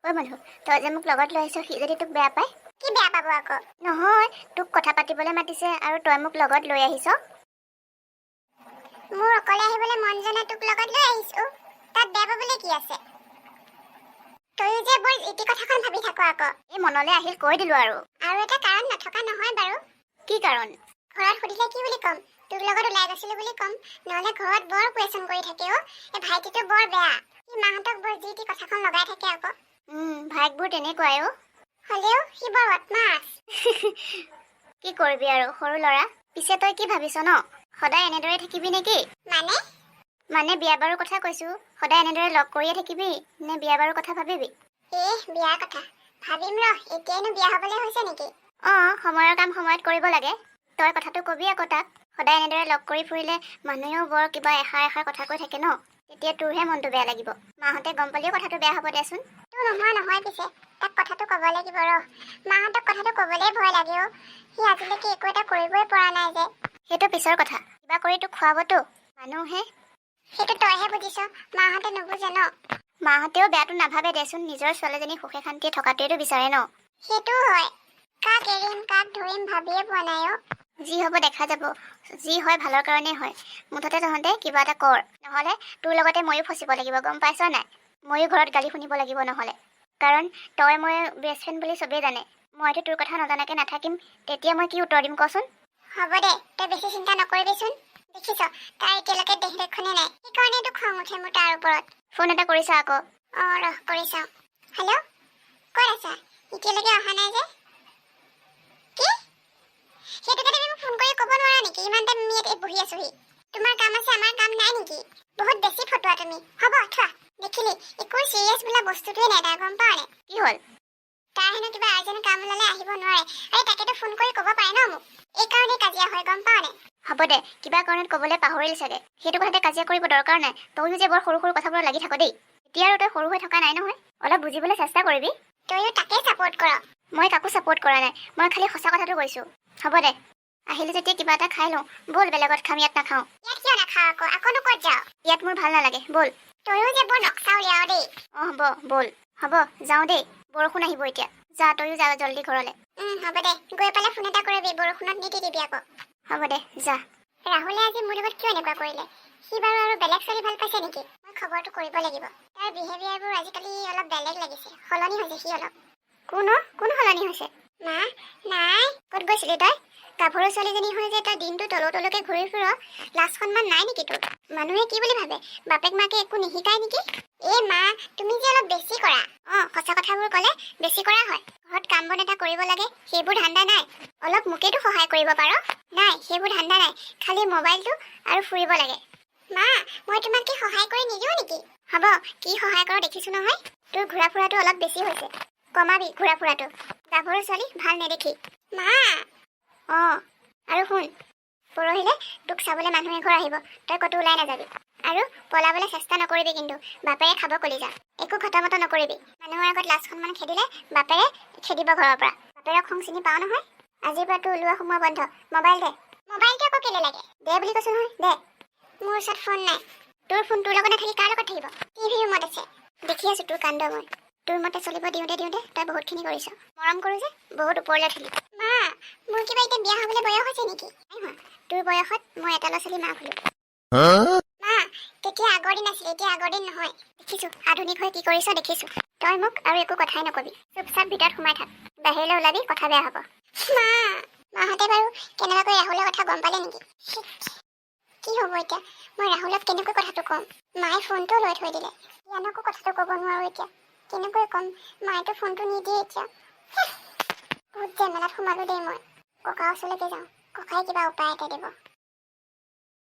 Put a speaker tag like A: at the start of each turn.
A: ঐ মানুহ, তই যে মোক লগত লৈ আহিছ, সি যদি তোক বেয়া পায়?
B: কি বেয়া পাব আকৌ?
A: নহয়, তোক কথা পাতিবলৈ মাতিছে আৰু তই মোক লগত লৈ আহিছ।
B: মোৰ অকলে আহিবলৈ মন জনা তোক লগত লৈ আহিছো। তাত বেয়া পাবলৈ কি আছে? তইও যে বৰ ইতি কথাখন ভাবি থাক আকৌ।
A: এই মনলৈ আহিল কৈ দিলো আৰু
B: এটা কাৰণ নথকা নহয় বাৰু।
A: কি কাৰণ?
B: ঘৰত সুধিলে কি বুলি ক'ম? তোৰ লগত ওলাই গৈছিলো বুলি ক'ম। নহলে ঘৰত বৰ কুৱেশ্যন কৰি থাকে অ। এই ভাইটিটো বৰ বেয়া। সি মাহঁতক বৰ যি টি কথাখন লগাই থাকে আকৌ।
A: ভাইকবোৰ তেনেকুৱাই অ।
B: হ'লেও সি বৰ বদমাছ।
A: কি কৰিবি আৰু, সৰু ল'ৰা। পিছে তই কি ভাবিছ ন? সদায় এনেদৰে থাকিবি নেকি? মানে বিয়া বাৰুৰ কথা কৈছো। সদায় এনেদৰে লগ কৰিয়ে থাকিবি নে বিয়া বাৰুৰ কথা ভাবিবি?
B: বিয়াৰ কথা ভাবিম ৰ। এতিয়াইনো বিয়া হবলৈ হৈছে নেকি?
A: সময়ৰ কাম সময়ত কৰিব লাগে। তই কথাটো কবি আকৌ তাক। সদায় এনেদৰে লগ কৰি ফুৰিলে মানুহেও বৰ কিবা এষাৰ এষাৰ কথা কৈ থাকে ন। তেতিয়া তোৰহে মনটো বেয়া লাগিব। মাহঁতে গম পালেও কথাটো বেয়া হ'ব দেচোন।
B: তোৰ নহয় পিছে তাক কথাটো ক'ব লাগিব ৰ। মাহঁতক কথাটো ক'বলেই ভয় লাগে অ। সি আজিলৈকে একো এটা কৰিবই পৰা নাই যে।
A: সেইটো পিছৰ কথা। কিবা কৰি তোক খুৱাবতো মানুহে।
B: সেইটো তইহে বুজিছ, মাহঁতে নুবুজে ন।
A: মাহঁতেও বেয়াটো নাভাবে দেচোন। নিজৰ ছোৱালীজনী সুখে শান্তিয়ে থকাটোৱেতো বিচাৰে ন।
B: সেইটোও হয়। কাক এৰিম কাক ধৰিম ভাবিয়ে পোৱা নাই অ।
A: যি হ'ব দেখা যাব। যি হয় ভালৰ কাৰণেই হয়। মুঠতে তহঁতে কিবা এটা কৰ, নহ'লে তোৰ লগতে ময়ো ফচিব লাগিব, গম পাইছ নাই? ময়ো ঘৰত গালি শুনিব লাগিব নহ'লে। কাৰণ তই মই বেষ্ট ফ্ৰেণ্ড বুলি চবেই জানে। মইতো তোৰ কথা নজনাকৈ নাথাকিম। তেতিয়া মই কি উত্তৰ দিম কচোন?
B: হ'ব দে, তই বেছি চিন্তা নকৰিবিচোন। দেখিছ তাৰ এতিয়ালৈকে দেহ দেখনে নাই। সেইকাৰণেতো খং উঠে মোৰ তাৰ ওপৰত।
A: ফোন এটা কৰিছা আকৌ?
B: ৰহ কৰি চাওঁ। হেল্ল', ক'ত আছা? এতিয়ালৈকে অহা নাই যে? কি? সেইটো কাৰণে মোক ফোন কৰি ক'ব নোৱাৰা নেকি? ইমান টাইম আমি ইয়াত বহি আছোহি। তোমাৰ কাম আছে, আমাৰ কাম নাই নেকি? বহুত বেছি ফটোৱা তুমি। হ'ব থোৱা। দেখিলি একো চিৰিয়াছ বোলা বস্তুটোৱে নাই তাৰ, গম পাৱ নে?
A: কি হ'ল?
B: তাৰ হেনো কিবা আৰ্জেণ্ট কাম ওলালে আহিব নোৱাৰে। আৰে তাকেতো ফোন কৰি ক'ব পাৰে ন মোক। এইকাৰণে কাজিয়া হয়, গম পাৱ নে?
A: হ'ব দে, কিবা কাৰণত ক'বলৈ পাহৰিল চাগে। সেইটো কথাতে কাজিয়া কৰিব দৰকাৰ নাই। তইও যে বৰ সৰু সৰু কথাবোৰত লাগি থাক দেই। এতিয়া আৰু তই সৰু হৈ থকা নাই নহয়। অলপ বুজিবলৈ চেষ্টা কৰিবি।
B: তইও তাকে ছাপোৰ্ট কৰ।
A: মই কাকো ছাপোৰ্ট কৰা নাই। মই খালি সঁচা কথাটো কৈছো। হ'ব দে, আহিলে যেতিয়া কিবা এটা খাই লওঁ। ব'ল বেলেগত খাম, ইয়াত নাখাওঁ।
B: ইয়াত কিয় নাখাওঁ আকৌ? আকৌনো ক'ত যাওঁ?
A: ইয়াত মোৰ ভাল নালাগে, ব'ল।
B: তইও যে বৰ নক্সা উলিয়াও দেই।
A: হ'ব ব'ল। হ'ব যাওঁ দেই, বৰষুণ আহিব এতিয়া। যা তইও যা জল্দি ঘৰলৈ।
B: হ'ব দে, গৈ পেলাই ফোন এটা কৰিবি। বৰষুণত নিতিতিবি আকৌ।
A: হ'ব দে, যা।
B: ৰাহুলে আজি মোৰ লগত কিয় এনেকুৱা কৰিলে? সি বাৰু আৰু বেলেগ ছোৱালী ভাল পাইছে নেকি? মই খবৰটো কৰিব লাগিব। তাৰ বিহেভিয়াৰবোৰ আজিকালি অলপ বেলেগ লাগিছে। সলনি হৈছে সি অলপ।
A: কোন সলনি হৈছে?
B: নাই।
A: ক'ত গৈছিলি তই? গাভৰু ছোৱালীজনী হৈ যে তই দিনটো তলকে ঘূৰি ফুৰ। লাজ সন্মান নাই নেকি তোৰ? মানুহে কি বুলি ভাবে? বাপেক মাকে একো নিশিকায় নেকি?
B: মা, তুমি যে অলপ বেছি কৰা।
A: সঁচা কথাবোৰ ক'লে বেছি কৰা হয়। ঘৰত কাম বন এটা কৰিব লাগে, সেইবোৰ ধান্দা নাই। অলপ মোকেতো সহায় কৰিব পাৰ। নাই, সেইবোৰ ধান্দা নাই। খালি মোবাইলটো আৰু ফুৰিব লাগে।
B: মা, মই তোমাক কি সহায় কৰি নিদিওঁ নেকি?
A: হ'ব, কি সহায় কৰ দেখিছো নহয়। তোৰ ঘূৰা ফুৰাটো অলপ বেছি হৈছে। কমাবি ঘূৰা ফুৰাটো। গাভৰু ছোৱালী ভাল নেদেখি।
B: মা।
A: আৰু শুন, পৰহিলে তোক চাবলৈ মানুহ এঘৰ আহিব। তই ক'তো ওলাই নাযাবি। আৰু পলাবলৈ চেষ্টা নকৰিবি কিন্তু। বাপেৰে খাব কলিজা। একো ঘটমট নকৰিবি। মানুহৰ আগত লাজ সন্মান খেদিলে বাপেৰে খেদিব ঘৰৰ পৰা। বাপেৰক খং চিনি পাওঁ নহয়। আজিৰ পৰা তোৰ ওলোৱা সোমোৱা বন্ধ। মোবাইল দে।
B: মোবাইলটো আকৌ কেলে লাগে?
A: দে বুলি কৈছো নহয়, দে।
B: মোৰ ওচৰত ফোন নাই।
A: তোৰ ফোন তোৰ লগত নাথাকি কাৰ লগত থাকিব?
B: টিভি ৰুমত আছে।
A: দেখি আছো তোৰ কাণ্ড মই। তোৰ মতে চলিব দিওঁতে তই বহুতখিনি কৰিছ। মৰম কৰো যে বহুত ওপৰলৈ উঠিলি।
B: মা, মোৰ কিবা এতিয়া বিয়া হ'বলৈ বয়স হৈছে নেকি?
A: নাই হোৱা। তোৰ বয়সত মই এটা ল'ৰা ছোৱালী মাক হ'লো।
B: মা, তেতিয়া আগৰ দিন আছিলে, এতিয়া আগৰ দিন নহয়।
A: দেখিছো আধুনিক হৈ কি কৰিছ দেখিছো। তই মোক আৰু একো কথাই নকবি। চুপচাপ ভিতৰত সোমাই থাক। বাহিৰলৈ ওলাবি, কথা বেয়া হ'ব।
B: মা, মাহঁতে বাৰু কেনেবাকৈ ৰাহুলৰ কথা গম পালে নেকি? কি হ'ব এতিয়া? মই ৰাহুলক কেনেকৈ কথাটো ক'ম? মায়ে ফোনটো লৈ থৈ দিলে। ইয়ানকো কথাটো ক'ব নোৱাৰো এতিয়া। কেনেকৈ ক'ম? মায়েতো ফোনটো নিদিয়ে এতিয়া। বহুত জেমেলাত সোমালো দেই মই। ককাৰ ওচৰলৈকে যাওঁ। ককাই কিবা উপায় এটা দিব।